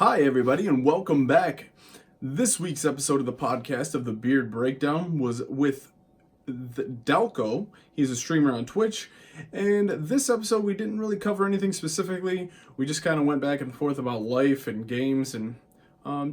Hi, everybody, and welcome back. This week's episode of the podcast of the Beard Breakdown was with Dalko. He's a streamer on Twitch. And this episode, we didn't really cover anything specifically. We just kind of went back and forth about life and games and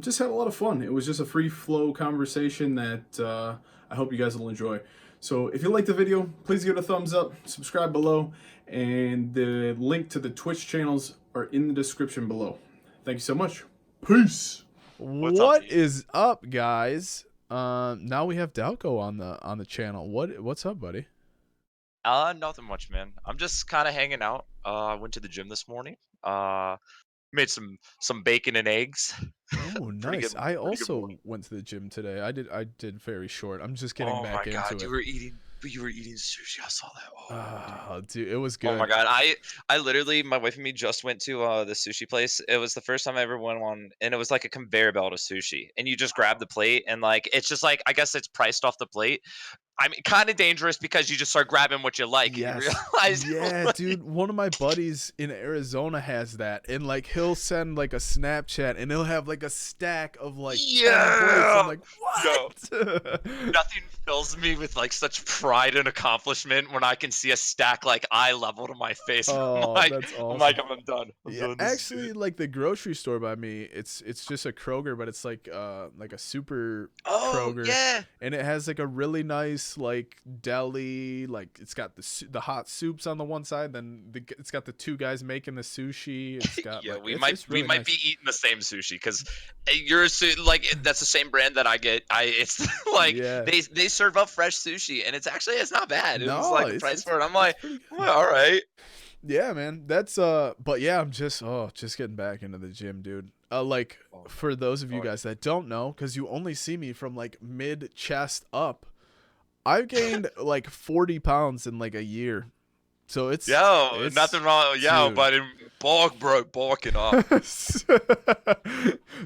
just had a lot of fun. It was just a free flow conversation that I hope you guys will enjoy. So if you liked the video, please give it a thumbs up, subscribe below, and the link to the Twitch channels are in the description below. Thank you so much. Peace. What is up, guys? Now we have Dalko on the channel. What's up, buddy? Nothing much, man. I'm just kind of hanging out. I went to the gym this morning. Made some bacon and eggs. Oh, nice. I also went to the gym today. I did very short. I'm just getting back into it. Oh my god, you were eating sushi. I saw that. Oh, dude, it was good. Oh my god, I literally, my wife and me just went to the sushi place. It was the first time I ever went on, and it was like a conveyor belt of sushi. And you just grab the plate, and like it's just like, I guess it's priced off the plate. I mean, kind of dangerous because you just start grabbing what you like. Yes. And you realize, yeah, like, dude. One of my buddies in Arizona has that, and like he'll send like a Snapchat, and he'll have like a stack of like 10 plates. I'm like, what? Nothing fills me with like such pride and accomplishment when I can see a stack like eye level to my face. Oh, that's awesome. I'm done. Yeah, actually, like the grocery store by me, it's just a Kroger, but it's like a super Kroger. Yeah. And it has like a really nice like deli, like it's got the hot soups on the one side, then it's got the two guys making the sushi. It's got yeah, like, we really might nice. be eating the same sushi because you're like that's the same brand that I get. It's like they serve up fresh sushi and it's not bad. It was like the price for it. I'm like, well, all right. Yeah, man. That's but yeah, I'm just getting back into the gym, dude. Like for those of you guys that don't know, because you only see me from like mid chest up, I've gained like 40 pounds in like a year. So it's nothing wrong. Yeah, dude. but in bulking up.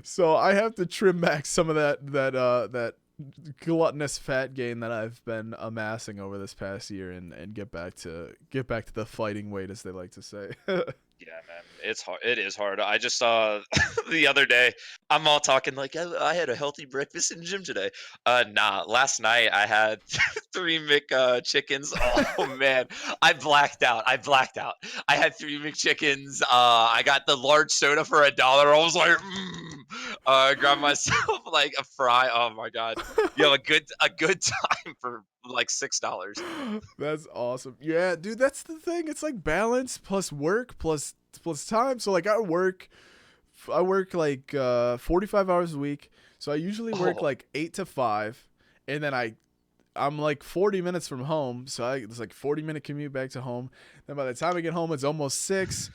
So I have to trim back some of that gluttonous fat gain that I've been amassing over this past year and get back to the fighting weight, as they like to say. Yeah, man, it's hard. It is hard. I just saw the other day. I'm all talking like I had a healthy breakfast in the gym today. Nah. Last night I had 3 McChickens. Oh man, I blacked out. I had 3 McChickens. I got the large soda for $1. I was like, I grabbed myself like a fry. Oh my god, you have a good time for like $6. That's awesome. Yeah, dude, that's the thing. It's like balance plus work plus time. So like I work like 45 hours a week. So I usually work like 8 to 5, and then I'm like 40 minutes from home. So it's like 40-minute commute back to home. Then by the time I get home, it's almost 6.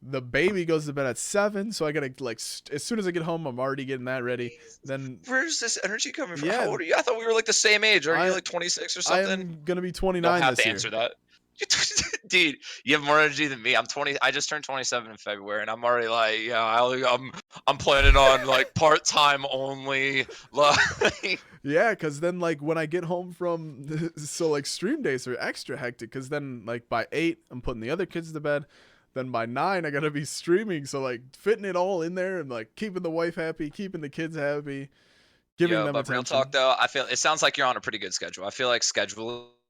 The baby goes to bed at 7, so I gotta like as soon as I get home, I'm already getting that ready. Then where's this energy coming from? How old are you? I thought we were like the same age. Are you like 26 or something? I'm gonna be 29 Don't have this to year. answer that. Dude, you have more energy than me. I'm 20. I just turned 27 in February, and I'm already like, yeah, I'm planning on like part-time only. Like, yeah, because then like when I get home from so like stream days are extra hectic, because then like by 8 I'm putting the other kids to bed. Then by 9 I gotta be streaming, so like fitting it all in there and like keeping the wife happy, keeping the kids happy, giving them attention. Real talk though, I feel it sounds like you're on a pretty good schedule. I feel like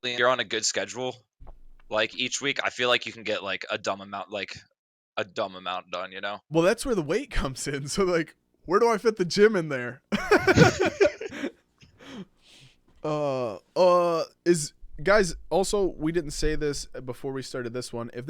you're on a good schedule. Like each week, I feel like you can get like a dumb amount done. You know. Well, that's where the weight comes in. So like, where do I fit the gym in there? Guys, also, we didn't say this before we started this one. If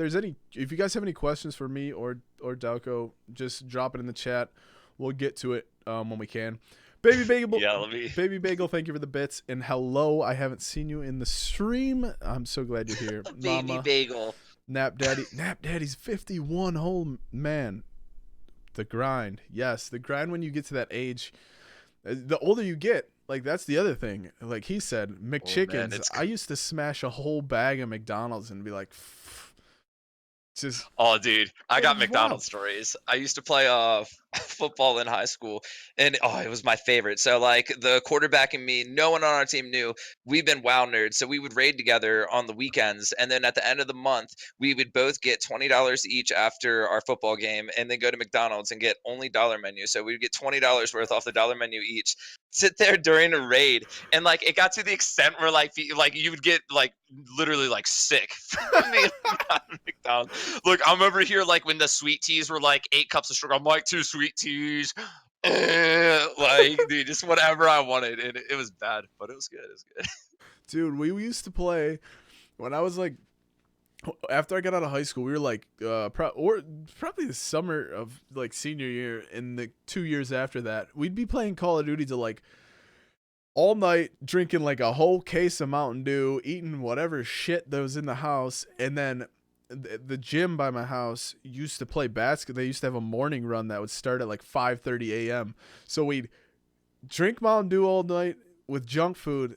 you guys have any questions for me or Dalko, just drop it in the chat. We'll get to it when we can. Baby Bagel, Baby Bagel, thank you for the bits. And hello, I haven't seen you in the stream. I'm so glad you're here. Baby Mama, Bagel. Nap Daddy's 51. Oh, man. The grind. Yes, the grind when you get to that age. The older you get, like that's the other thing. Like he said, McChickens. I used to smash a whole bag of McDonald's and be like, Just Oh, dude, I it got was McDonald's wild. stories. I used to play football in high school, and it was my favorite. So like the quarterback and me, no one on our team knew we've been WoW nerds, so we would raid together on the weekends, and then at the end of the month, we would both get $20 each after our football game, and then go to McDonald's and get only dollar menu. So we'd get $20 worth off the dollar menu each. Sit there during a raid, and like it got to the extent where like you would get like literally like sick from the amount of McDonald's. Look, I'm over here like when the sweet teas were like 8 cups of sugar. I'm like 2 sweet teas. Like, dude, just whatever I wanted. And it was bad, but it was good. It was good. Dude, we used to play when I was like, after I got out of high school, we were like, probably the summer of like senior year, and the 2 years after that, we'd be playing Call of Duty to like all night, drinking like a whole case of Mountain Dew, eating whatever shit that was in the house, and then the gym by my house used to play basketball. They used to have a morning run that would start at like 5:30 a.m. So we'd drink Mountain Dew all night with junk food,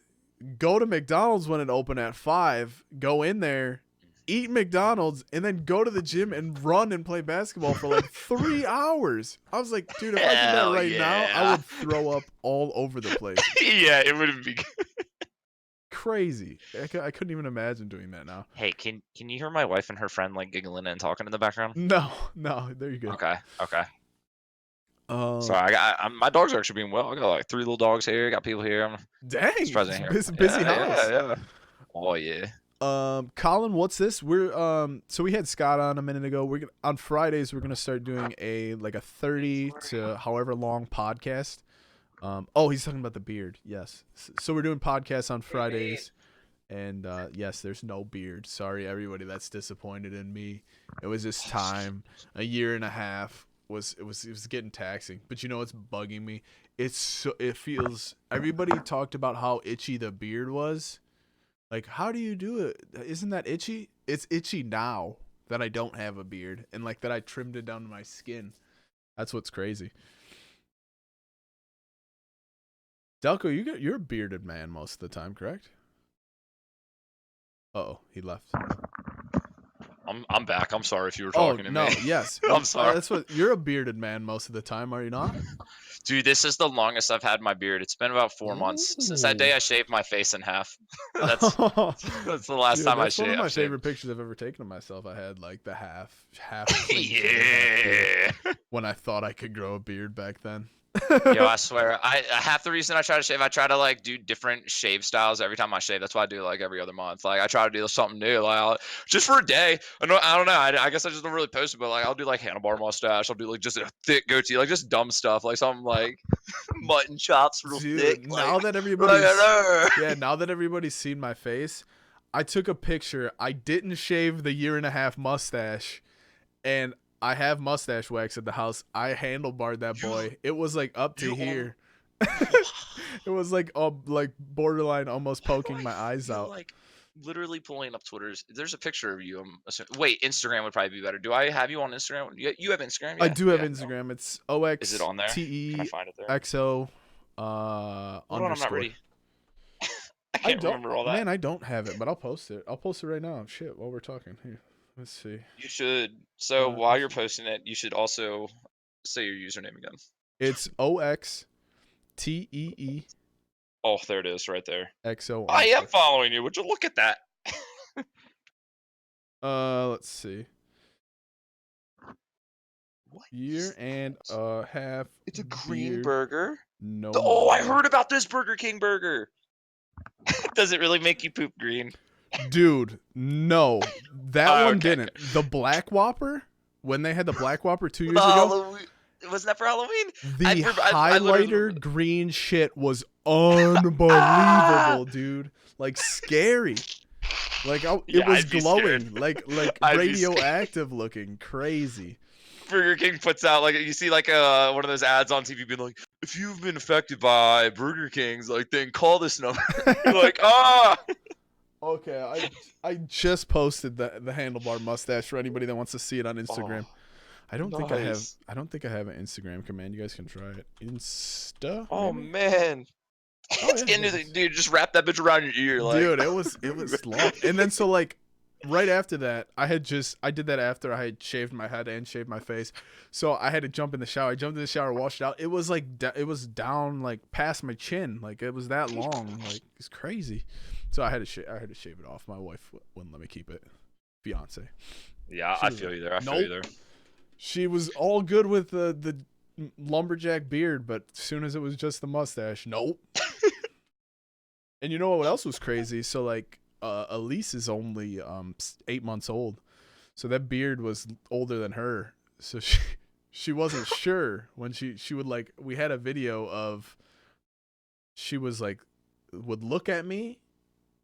go to McDonald's when it opened at 5, go in there, eat McDonald's, and then go to the gym and run and play basketball for like 3 hours. I was like, dude, if I did that Hell right now, I yeah. would throw up all over the place. Yeah, it wouldn't be good. Crazy. I couldn't even imagine doing that now. Hey, can you hear my wife and her friend like giggling and talking in the background? No, there you go. Okay. So my dogs are actually being well. I got like 3 little dogs here. Got people here. I'm Dang, surprised they're here. busy house. Yeah. Oh yeah. Colin, what's this? We're so we had Scott on a minute ago. On Fridays we're gonna start doing a 30 to however long podcast. He's talking about the beard. Yes. So we're doing podcasts on Fridays, and yes, there's no beard. Sorry, everybody that's disappointed in me. It was just time. A year and a half it was getting taxing. But you know what's bugging me? It feels. Everybody talked about how itchy the beard was. Like, how do you do it? Isn't that itchy? It's itchy now that I don't have a beard, and like that I trimmed it down to my skin. That's what's crazy. Dalko, you're a bearded man most of the time, correct? Uh-oh, he left. I'm back. I'm sorry if you were talking to me. Yes. I'm sorry. You're a bearded man most of the time, are you not? Dude, this is the longest I've had my beard. It's been about 4 months since that day I shaved my face in half. That's the last time I shaved. That's one of my favorite pictures I've ever taken of myself. I had like the half yeah. when I thought I could grow a beard back then. Yo, I swear, half the reason I try to shave, I try to like do different shave styles every time I shave. That's why I do like every other month. Like I try to do something new, like just for a day. I don't know. I guess I just don't really post it, but like I'll do like handlebar mustache. I'll do like just a thick goatee, like just dumb stuff, like something like mutton chops real thick. Now like, that everybody's seen my face, I took a picture. I didn't shave the year and a half mustache, and I have mustache wax at the house. I handlebarred that boy. It was like up to here. It was like borderline almost poking my eyes out. Like literally pulling up Twitter's. There's a picture of you. Wait, Instagram would probably be better. Do I have you on Instagram? You have Instagram? Yeah. I do have Instagram. It's OX. Is it on there? TE Can I find it there? XO Hold on, I'm not ready. I can't remember all that. Man, I don't have it, but I'll post it. I'll post it right now. Shit, while we're talking here. Let's see. You should. So while you're posting it, you should also say your username again. It's OXTEE. Oh, there it is, right there. XO. I am following you. Would you look at that? Let's see. What? Year and a half. It's a green burger. No. Oh, I heard about this Burger King burger. Does it really make you poop green? Dude, no. That one okay. didn't. The Black Whopper, when they had the Black Whopper 2 years ago. Halloween. Wasn't that for Halloween? The highlighter green shit was unbelievable, dude. Like scary. Like it was glowing, like radioactive looking, crazy. Burger King puts out like you see like one of those ads on TV being like, if you've been affected by Burger King's, like then call this number. You're like, ah. Okay, I just posted the handlebar mustache for anybody that wants to see it on Instagram. I don't think I have an Instagram command. You guys can try it. Insta. Oh maybe? Man. Dude, just wrap that bitch around your ear, like. Dude, it was long. And then so like right after that, I did that after I had shaved my head and shaved my face, so I had to jump in the shower. I jumped in the shower, washed it out. It was like it was down like past my chin, like it was that long, like it's crazy. So I had to shave it off. My wife wouldn't let me keep it. Fiance. Yeah, She I was feel like, you there. I feel you nope. there. She was all good with the lumberjack beard, but as soon as it was just the mustache, nope. And you know what else was crazy? So like Elise is only 8 months old, so that beard was older than her. So she wasn't sure when she would like we had a video of she was like would look at me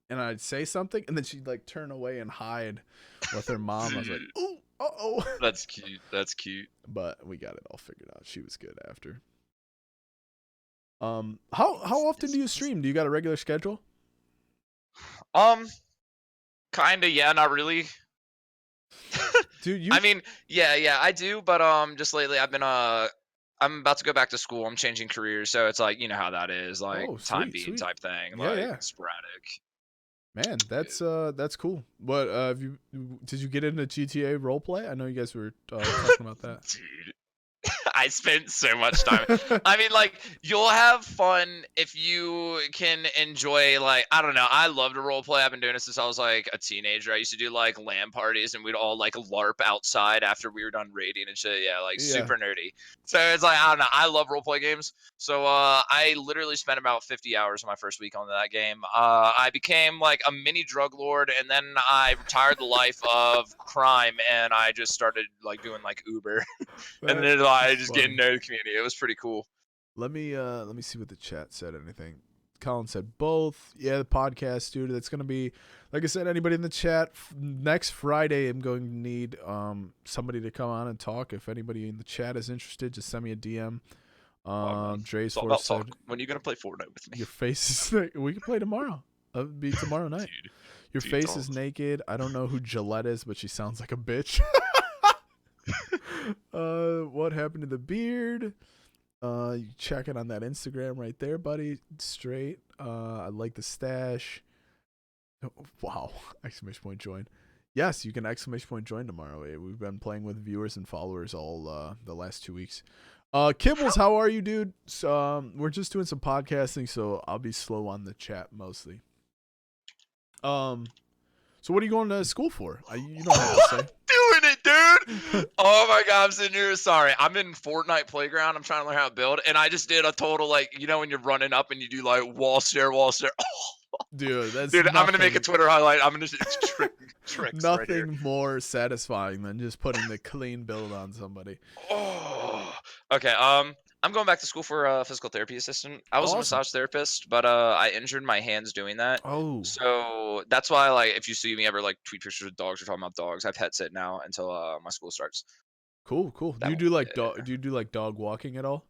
and I'd say something and then she'd like turn away and hide with her mom. I was like, Dude, ooh, uh-oh. that's cute. That's cute. But we got it all figured out. She was good after. How often do you stream? Do you got a regular schedule? Kinda, yeah, not really. Dude, you I mean, yeah, I do, but just lately I've been I'm about to go back to school. I'm changing careers, so it's like you know how that is, like oh, time sweet, being sweet. type thing, Yeah, like yeah. sporadic. Man, that's cool. What did you get into GTA roleplay? I know you guys were talking about that. Dude, I spent so much time. I mean, like, you'll have fun if you can enjoy, like, I don't know. I love to role play. I've been doing it since I was like a teenager. I used to do like LAN parties and we'd all like LARP outside after we were done raiding and shit. Yeah, like Yeah. super nerdy. So it's like, I don't know. I love role play games. So I literally spent about 50 hours my first week on that game. I became like a mini drug lord and then I retired the life of crime and I just started like doing like Uber. And then I That's just get funny. into the community. It was pretty cool. Let me see what the chat said. Anything? Colin said both. Yeah, the podcast, dude. That's gonna be, like I said. Anybody in the chat next Friday? I'm going to need somebody to come on and talk. If anybody in the chat is interested, just send me a DM. Dre's It's all Force about said, talk. When are you gonna play Fortnite with me? "Your face is naked." We can play tomorrow. It'll be tomorrow night. Dude, Your dude, face is don't. naked. I don't know who Gillette is, but she sounds like a bitch. What happened to the beard? You check it on that Instagram right there, buddy. Straight. I like the stash. Oh, wow! Exclamation point join. Yes, you can exclamation point join tomorrow. We've been playing with viewers and followers all the last 2 weeks. Kibbles, how are you, dude? So, we're just doing some podcasting, so I'll be slow on the chat mostly. So what are you going to school for? You don't have to say. Doing it, dude. Oh my god, I'm sitting here. Sorry, I'm in Fortnite Playground. I'm trying to learn how to build, and I just did a total like when you're running up and you do like wall stare, wall stare. Dude, that's Dude, I'm gonna make a nothing. Twitter highlight. I'm gonna it's tricks right here. Nothing more satisfying than just putting the clean build on somebody. Oh, okay. I'm going back to school for a physical therapy assistant. I was a Awesome. massage therapist, but I injured my hands doing that. Oh, So that's why, like, if you see me ever like tweet pictures of dogs or talking about dogs, I pet sit now until my school starts. cool. Do That you one, do like yeah. dog? Do you do like dog walking at all?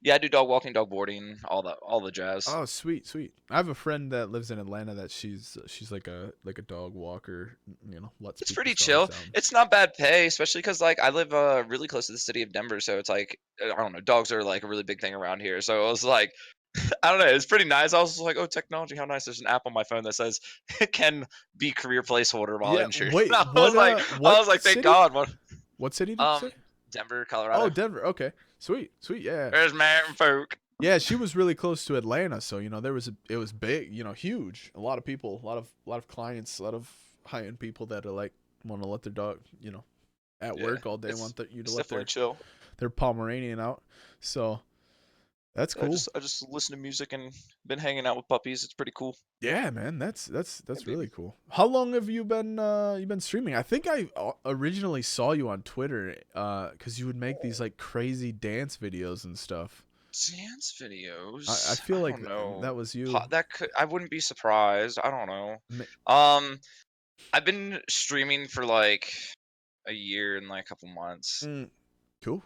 Yeah, I do dog walking, dog boarding, all the jazz. Oh, sweet. I have a friend that lives in Atlanta that she's like a dog walker. Lets It's people's pretty dogs chill. out. It's not bad pay, especially because like I live really close to the city of Denver, so it's like I don't know, dogs are like a really big thing around here. So it was like I don't know, it's pretty nice. I was just like, oh, technology, how nice! There's an app on my phone that says it can be career placeholder while Yeah. injured. Wait. I What was like, thank city? God. What? What city did you say? Denver, Oh, Colorado. Denver. Okay. Sweet. Yeah. There's mountain folk. Yeah, she was really close to Atlanta, so it was big, huge. A lot of people, a lot of clients, a lot of high end people that are like want to let their dog, at Yeah, work all day, it's, want you to it's let definitely chill. their Pomeranian out. So that's I cool. just listen to music and been hanging out with puppies. It's pretty cool. Yeah, man, that's Yeah, really baby. cool. How long have you been streaming? I think I originally saw you on Twitter, because you would make these like crazy dance videos and stuff. Dance videos. I feel like don't know. that was you. That could I wouldn't be surprised. I don't know. Ma- Um, I've been streaming for like a year and like a couple months. Cool.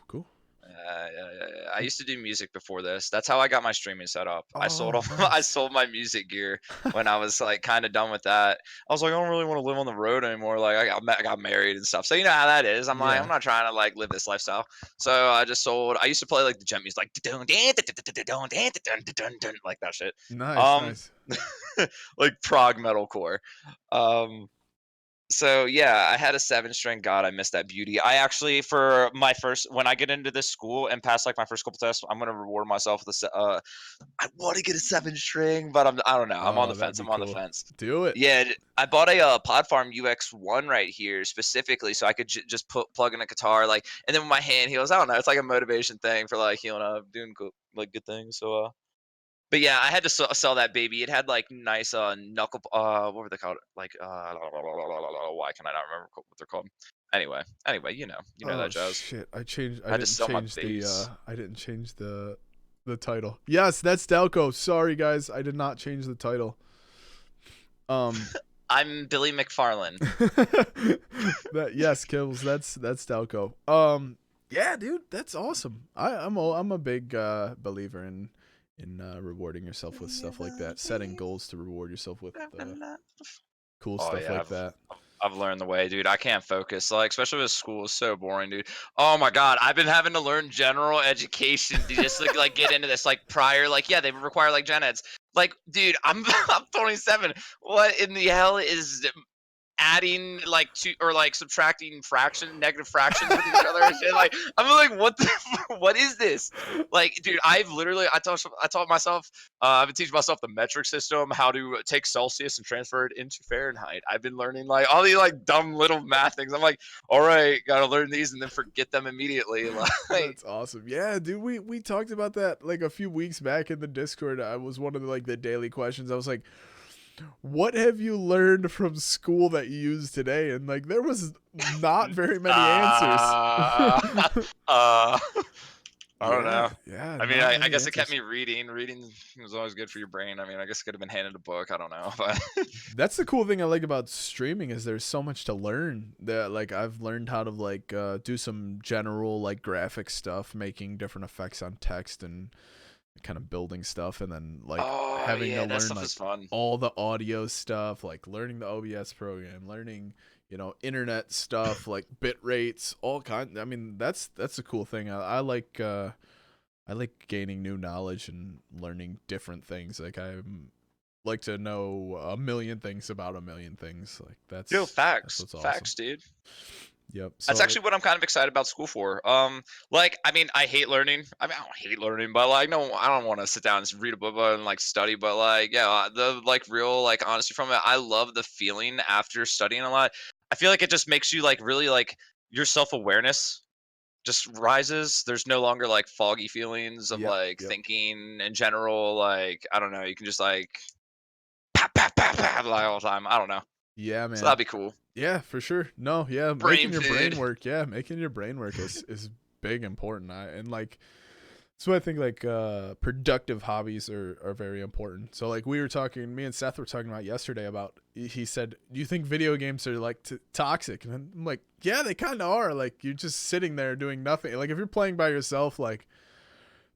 I used to do music before this. That's how I got my streaming set up. I sold Oh, off I nice. sold my music gear when I was like kind of done with that. I was like, I don't really want to live on the road anymore. Like I got married and stuff. So you know how that is. I'm like, Yeah. I'm not trying to like live this lifestyle. So I just sold. I used to play like the gent music, like like that shit. Nice, Um, nice. like prog metalcore. Um, So yeah, I had a 7 string. God, I missed that beauty. I actually, for my first, when I get into this school and pass like my first couple tests, I'm gonna reward myself with I want to get a 7 string, but I don't know. I'm on Oh, the that'd fence. be I'm on the cool. fence. Do it. Yeah, I bought a Podfarm UX1 right here specifically so I could just plug in a guitar, like, and then when my hand heals, I don't know. It's like a motivation thing for like healing up, doing like good things. So but yeah, I had to sell that baby. It had like nice knuckle what were they called? Like why can I not remember what they're called? Anyway, you know Oh that jazz. shit! I changed. I I had to didn't sell my change the. bass. I didn't change the title. Yes, that's Dalko. Sorry guys, I did not change the title. I'm Billy McFarlane. Yes, Kills. That's Dalko. Yeah, dude, that's awesome. I'm a big believer in rewarding yourself with stuff like that. Setting goals to reward yourself with cool Oh stuff yeah, like that. I've learned the way, dude. I can't focus, like, especially with school. It's so boring, dude. Oh my god, I've been having to learn general education to just like get into this. Like prior, like yeah, they require like gen eds. Like, dude, I'm I'm 27. What in the hell is adding like to or like subtracting negative fractions with each other and shit? Like, I'm like, what the what is this? Like, dude, I taught myself I've been teaching myself the metric system, how to take Celsius and transfer it into Fahrenheit. I've been learning like all these like dumb little math things. I'm like, all right, gotta learn these and then forget them immediately. Like, That's awesome. Yeah, dude, we talked about that like a few weeks back in the Discord. I was one of the daily questions. I was like, what have you learned from school that you use today? And like there was not very many answers. I don't know. Yeah. I mean, not I many guess it kept answers. me reading. Reading was always good for your brain. I mean, I guess it could have been handed a book. I don't know, but That's the cool thing I like about streaming is there's so much to learn. That like I've learned how to do some general like graphic stuff, making different effects on text and kind of building stuff, and then like oh having yeah, to that learn stuff like is fun. all the audio stuff, like learning the OBS program, learning internet stuff like bit rates, all kind. I mean that's a cool thing. I like gaining new knowledge and learning different things. Like I like to know a million things about a million things. Like that's Yo, that's facts, what's awesome. facts, dude. Yep. That's So actually what I'm kind of excited about school for. Like, I mean, I hate learning. I mean, I don't hate learning, but like, no, I don't want to sit down and read a book and like study. But like, yeah, the like real like honesty from it, I love the feeling after studying a lot. I feel like it just makes you like really like your self awareness just rises. There's no longer like foggy feelings of yep. like Yep. thinking in general. Like, I don't know, you can just like pap pap pap pap like all the time. I don't know. Yeah, So man. that'd be cool. Yeah, for sure. No, yeah, Brain making your brain food. work. Yeah, making your brain work is big important. And like so I think like productive hobbies are very important. So like we were talking, me and Seth were talking about yesterday about he said, "Do you think video games are like toxic?" And I'm like, "Yeah, they kind of are. Like you're just sitting there doing nothing. Like if you're playing by yourself, like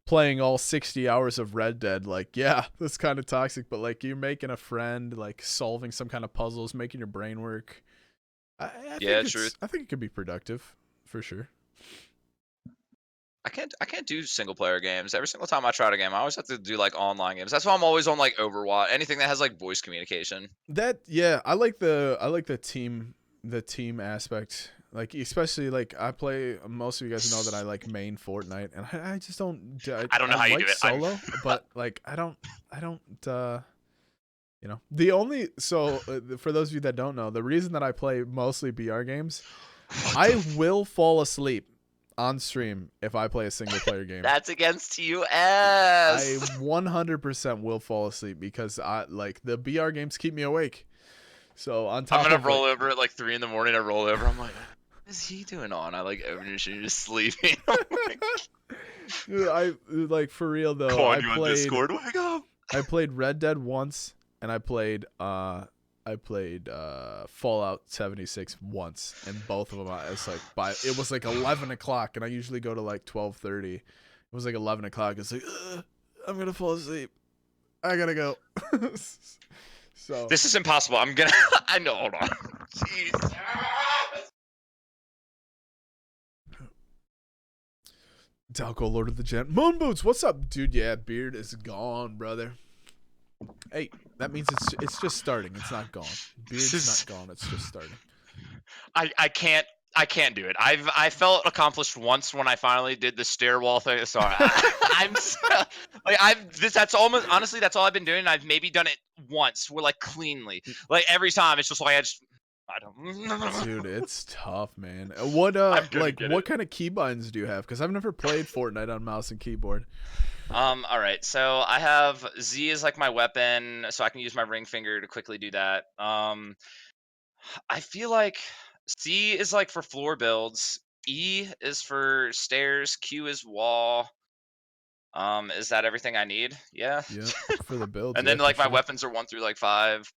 playing all 60 hours of Red Dead, like yeah, that's kind of toxic, but like you're making a friend, like solving some kind of puzzles, making your brain work. I Yeah, think true. I think it could be productive for sure. I can't do single player games. Every single time I try a game, I always have to do like online games. That's why I'm always on like Overwatch, anything that has like voice communication. That yeah, I like the team aspect. Like especially like I play. Most of you guys know that I like main Fortnite, and I just don't. I don't know how you like do it. solo, but like I don't. The only for those of you that don't know, the reason that I play mostly BR games, I will fall asleep on stream if I play a single player game. That's against US. I 100% will fall asleep because I like the BR games keep me awake. So on top I'm gonna of roll over at like 3 in the morning. I roll over. I'm like, what is he doing on? I like open your shit, you're just sleeping. Dude, I like for real though. Come on, you on Discord? Wake up. I played Red Dead once, and I played Fallout 76 once, and both of them it was like 11 o'clock, and I usually go to like 12:30. It was like 11 o'clock. It's like I'm gonna fall asleep. I gotta go. So This is impossible. I'm gonna. I know. Hold on. Jeez. Dalko, Lord of the Gen. Moon Boots, what's up, dude? Yeah, beard is gone, brother. Hey, that means it's just starting. It's not gone. Beard's not gone. It's just starting. I can't do it. I felt accomplished once when I finally did the stairwell thing. Sorry, I'm so, like that's almost honestly that's all I've been doing. I've maybe done it once, where like cleanly. Like every time it's just like I don't. Dude, it's tough, man. What what kind of keybinds do you have? Because I've never played Fortnite on mouse and keyboard. All right. So I have Z is like my weapon, so I can use my ring finger to quickly do that. I feel like C is like for floor builds. E is for stairs. Q is wall. Is that everything I need? Yeah. Yeah, for the builds. And then yeah, like for my sure. weapons are 1 through like 5.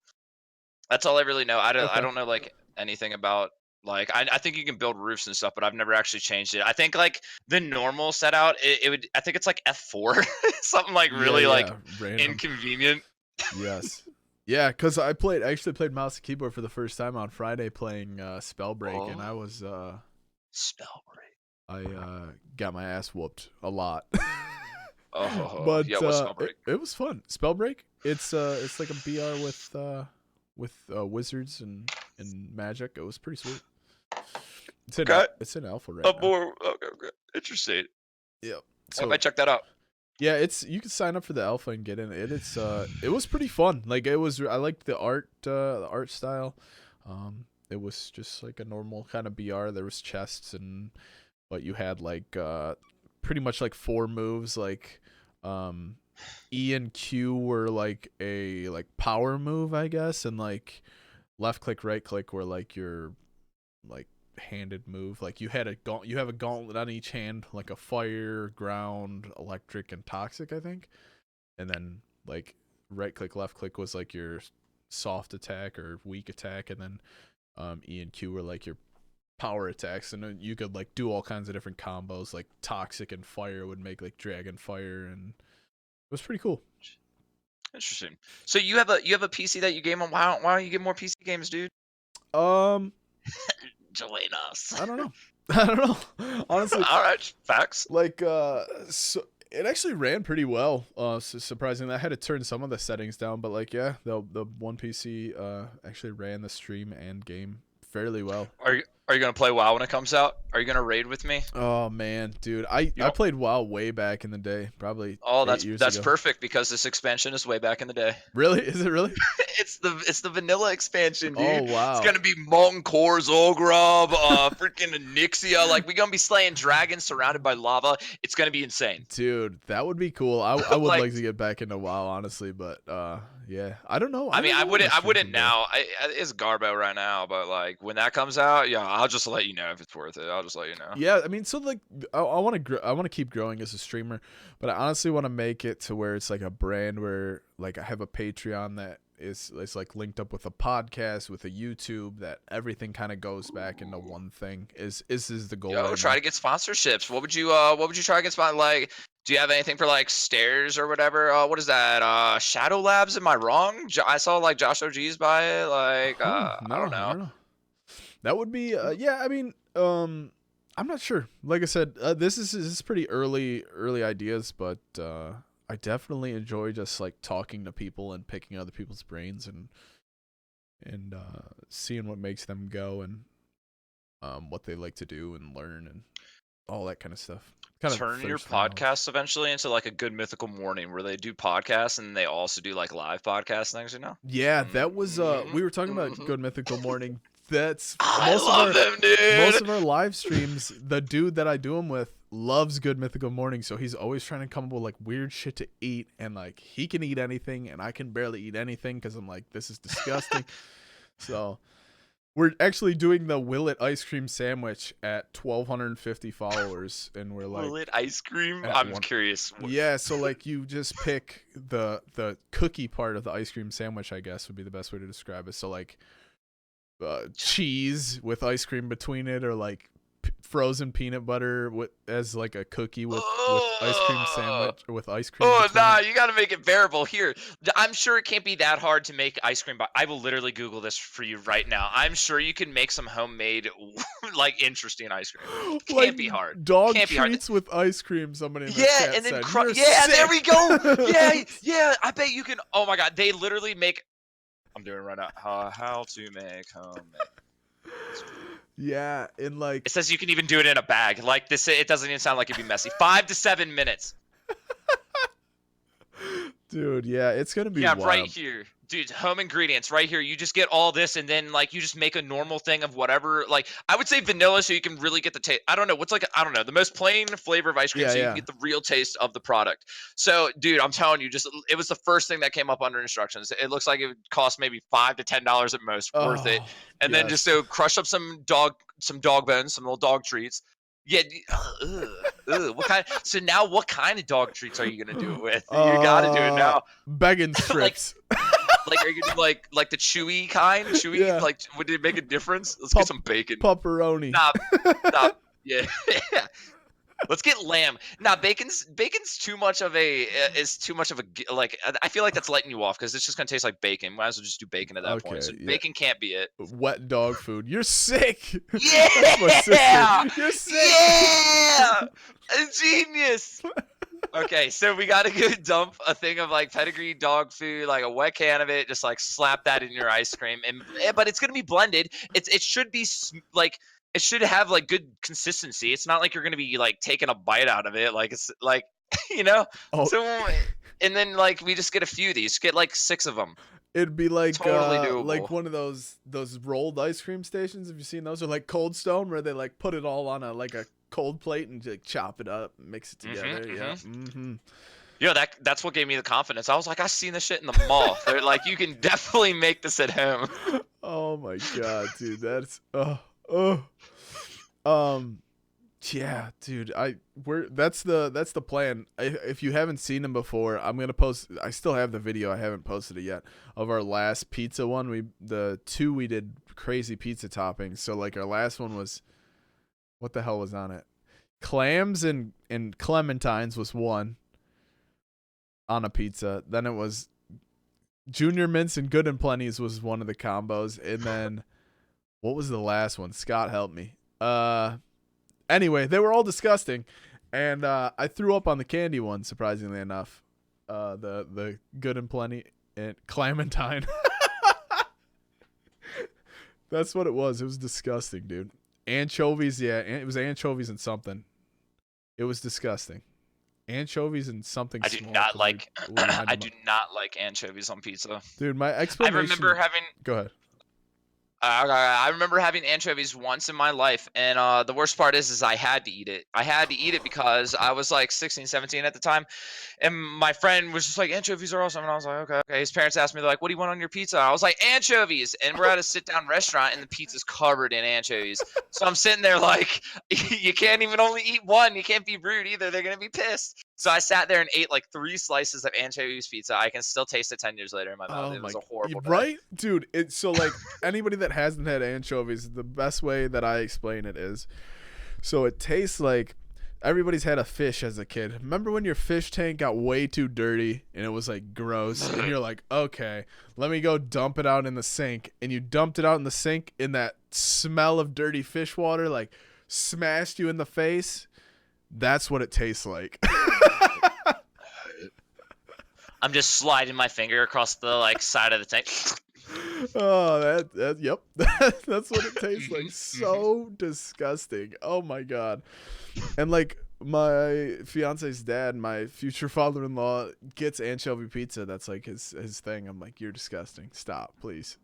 That's all I really know. I Okay. don't know like anything about like I think you can build roofs and stuff, but I've never actually changed it. I think like the normal set out it would I think it's like F4 something like really like random. inconvenient. Yes. Yeah, because I actually played mouse and keyboard for the first time on Friday playing Spellbreak, and I was Spellbreak. I got my ass whooped a lot. But yeah, what's Spellbreak? It was fun. Spellbreak. It's like a BR with wizards and magic. It was pretty sweet. It's in alpha right now. More okay. Interesting. Yep. So I might check that out. Yeah, you can sign up for the alpha and get in it. It was pretty fun. Like I liked the art style. It was just like a normal kind of BR. There was chests but you had like pretty much like 4 moves. Like E and Q were like a power move, I guess, and like left click, right click were like your like handed move. Like you have a gauntlet on each hand, like a fire, ground, electric, and toxic, I think. And then like right click, left click was like your soft attack or weak attack, and then E and Q were like your power attacks, and then you could like do all kinds of different combos. Like toxic and fire would make like dragon fire, and it was pretty cool. Interesting. So you have a PC that you game on. Why don't you get more PC games, dude? Join us. I don't know. Honestly. All right, facts. Like so it actually ran pretty well. Surprisingly, I had to turn some of the settings down, but like yeah, the one PC actually ran the stream and game fairly well. Are you gonna play WoW when it comes out? Are you gonna raid with me? Oh man, dude, I played WoW way back in the day, probably. Oh, 8 years that's ago. perfect because this expansion is way back in the day. Really? Is it really? It's the vanilla expansion, dude. Oh wow. It's gonna be Molten Core, Zolgrub, freaking Nixia. Like we're gonna be slaying dragons surrounded by lava. It's gonna be insane. Dude, that would be cool. I would like to get back into WoW, honestly, but yeah, I don't know. I wouldn't now. It's Garbo right now, but like when that comes out, yeah, I'll just let you know if it's worth it. I'll just let you know. Yeah, I mean, so like, I want to keep growing as a streamer, but I honestly want to make it to where it's like a brand where like I have a Patreon that is like linked up with a podcast, with a YouTube, that everything kind of goes back into one thing. Is the goal? Yo, try to get sponsorships. What would you try to get like? Do you have anything for like stairs or whatever? What is that? Shadow Labs? Am I wrong? I saw like Josh OG's buy it. Like, I don't know. That would be yeah. I mean, I'm not sure. Like I said, this is pretty early ideas, but I definitely enjoy just like talking to people and picking other people's brains and seeing what makes them go and what they like to do and learn and all that kind of stuff. Turn your podcast eventually into like a Good Mythical Morning where they do podcasts and they also do like live podcast things, you know? Yeah, that was we were talking about Good Mythical Morning. That's most of our live streams. The dude that I do them with loves Good Mythical Morning, so he's always trying to come up with like weird shit to eat, and like he can eat anything and I can barely eat anything because I'm like, this is disgusting. So we're actually doing the Will It ice cream sandwich at 1,250 followers, and we're like, Will It ice cream? I'm curious. Yeah, so like you just pick the cookie part of the ice cream sandwich, I guess would be the best way to describe it. So like cheese with ice cream between it, or like frozen peanut butter as like a cookie with ice cream sandwich with ice cream. Oh nah, you gotta make it bearable. Here, I'm sure it can't be that hard to make ice cream. I will literally Google this for you right now. I'm sure you can make some homemade, like interesting ice cream. Can't like be hard. Dog can't treats be hard. with ice cream. Somebody in the yeah, chat and then said, yeah, sick. there we go. Yeah. I bet you can. Oh my god, they literally make. I'm doing it right now. How to make homemade. Yeah, and like It says you can even do it in a bag. Like this, it doesn't even sound like it'd be messy. 5 to 7 minutes. dude, yeah, it's gonna be Yeah, right wild. here. Dude, home ingredients right here. You just get all this and then like you just make a normal thing of whatever. Like I would say vanilla so you can really get the taste. I don't know. What's like I don't know. The most plain flavor of ice cream Yeah, so you can yeah. get the real taste of the product. So, dude, I'm telling you, just it was the first thing that came up under instructions. It looks like it would cost maybe $5 to $10 at most, worth it. Oh, And then just yes. to crush up some dog bones, some little dog treats. Yeah, what kind? So now, what kind of dog treats are you gonna do it with? You got to do it now. Begging like, strips. like, are you gonna do like the chewy kind? Chewy? Yeah. Like, would it make a difference? Let's Pop- get some bacon. Pepperoni. Nah, yeah. Let's get lamb. Nah, bacon's too much of a like. I feel like that's letting you off because it's just gonna taste like bacon. Might as well just do bacon at that point. Okay, So yeah. bacon can't be it. Wet dog food. You're sick. Yeah, That's my sister. You're sick. yeah, a genius. Okay, so we gotta go dump a thing of like pedigree dog food, like a wet can of it. Just like slap that in your ice cream, and but it's gonna be blended. It should be like it should have like good consistency. It's not like you're gonna be like taking a bite out of it. Like it's like you know. Oh. So and then like we just get a few of these. Get like 6 of them. It'd be like Totally like doable. one of those rolled ice cream stations. Have you seen those? Or like Cold Stone, where they like put it all on a cold plate and like chop it up, mix it together. Yeah. Mm-hmm. You know, that's what gave me the confidence. I was like, I've seen this shit in the mall. They're like, you can definitely make this at home. Oh my god, dude, that's yeah, dude, that's the plan. If you haven't seen them before, I'm gonna post. I still have the video. I haven't posted it yet of our last pizza one. The 2 we did crazy pizza toppings. So like our last one was, what the hell was on it? Clams and clementines was one on a pizza. Then it was Junior Mints and Good and Plenty's was one of the combos. And then what was the last one? Scott helped me. Anyway, they were all disgusting. And I threw up on the candy one, surprisingly enough. The Good and Plenty and Clementine. That's what it was. It was disgusting, dude. Anchovies, yeah. It was anchovies and something. It was disgusting. Anchovies and something I do small. not like I do not like anchovies on pizza. Dude, my I explanation. remember having Go ahead. I remember having anchovies once in my life, and the worst part is I had to eat it. I had to eat it because I was like 16, 17 at the time, and my friend was just like, anchovies are awesome, and I was like, okay. His parents asked me, they're like, what do you want on your pizza? I was like, anchovies, and we're at a sit-down restaurant, and the pizza's covered in anchovies. So I'm sitting there like, you can't even only eat one. You can't be rude either. They're going to be pissed. So I sat there and ate like 3 slices of anchovies pizza. I can still taste it 10 years later in my mouth. It was a horrible day. Right? Dude, it's so like anybody that hasn't had anchovies, the best way that I explain it is, so it tastes like everybody's had a fish as a kid. Remember when your fish tank got way too dirty and it was like gross and you're like, okay, let me go dump it out in the sink, and you dumped it out in the sink and that smell of dirty fish water like smashed you in the face? That's what it tastes like. I'm just sliding my finger across the like side of the tank. Oh, yep. That's what it tastes like. So disgusting. Oh my god. And like my fiance's dad, my future father-in-law, gets anchovy pizza. That's like his thing. I'm like, you're disgusting. Stop, please.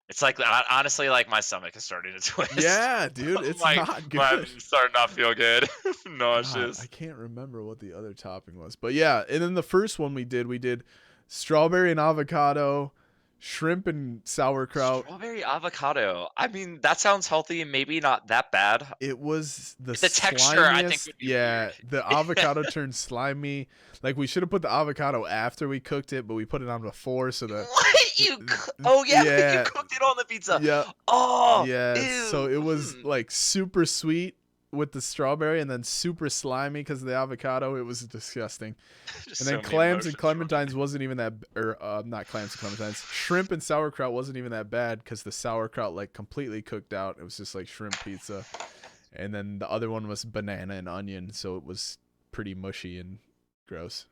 It's like honestly, like my stomach is starting to twist. Yeah, dude, it's not good. I'm starting to not feel good. God, Nauseous. I can't remember what the other topping was, but yeah. And then the first one we did strawberry and avocado, shrimp and sauerkraut. Strawberry avocado. I mean, that sounds healthy and maybe not that bad. It was the texture, I think, slimiest- would be yeah, weird. the avocado turned slimy. Like we should have put the avocado after we cooked it, but we put it on before so that. What oh yeah, Yeah. you cooked it on the pizza. Yeah. Oh Yeah. ew. So it was like super sweet with the strawberry and then super slimy because of the avocado. It was disgusting. Just And then so many clams and emotions clementines wasn't even that, or not clams and clementines. Shrimp and sauerkraut wasn't even that bad because the sauerkraut like completely cooked out. It was just like shrimp pizza. And then the other one was banana and onion, so it was pretty mushy and gross.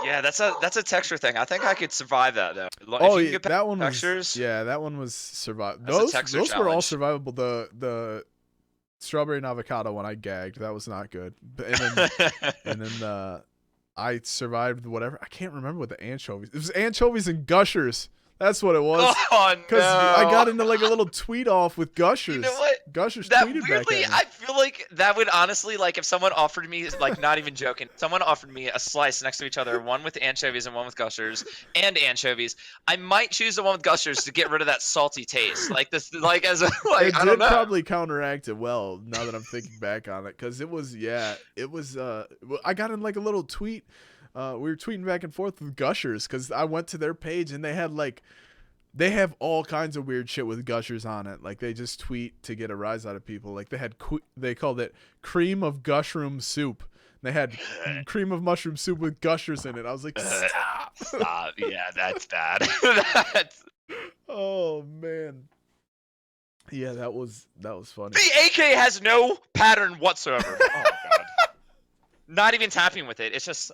Yeah, that's a texture thing. I think I could survive that though. Oh, If you can yeah, get past that one textures, was. Yeah, that one was survive. that's a Those texture those were all challenge. survivable. The strawberry and avocado one I gagged. That was not good. And then I survived whatever. I can't remember what the anchovies. It was anchovies and gushers. That's what it was. Oh Because no! I got into like a little tweet off with Gushers. You know what? Gushers That tweeted weirdly, back at me. I feel like that would honestly, like, if someone offered me, like, not even joking, someone offered me a slice next to each other, one with anchovies and one with gushers, and anchovies, I might choose the one with gushers to get rid of that salty taste. Like this, like as a, like It I don't did know. probably counteract it well. Now that I'm thinking back on it, because it was I got in like a little tweet. We were tweeting back and forth with Gushers because I went to their page and they had like. They have all kinds of weird shit with Gushers on it. Like they just tweet to get a rise out of people. Like they called it cream of gushroom soup. They had cream of mushroom soup with Gushers in it. I was like, stop. Stop. Yeah, that's bad. That's... Oh man. Yeah, that was funny. The AK has no pattern whatsoever. Oh my god. Not even tapping with it. It's just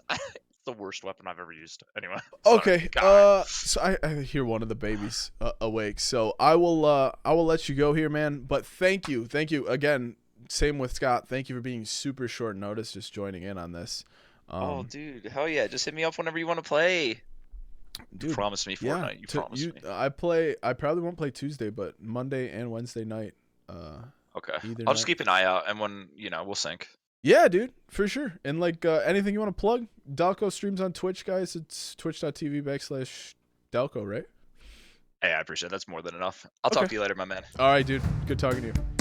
the worst weapon I've ever used. Anyway. Sorry. Okay. God. So I hear one of the babies awake. So I will let you go here, man. But thank you again. Same with Scott. Thank you for being super short notice, just joining in on this. Oh, dude, hell yeah! Just hit me up whenever you want to play. Dude, You promised me Fortnite. You promised me. I probably won't play Tuesday, but Monday and Wednesday night. Okay. Either I'll just night. keep an eye out, and when we'll sync. Yeah, dude, for sure. And like anything you want to plug? Dalko streams on Twitch, guys. It's twitch.tv/Dalko, right? Hey, I appreciate it. That's more than enough. I'll talk to you later, my man. All right, dude. Good talking to you.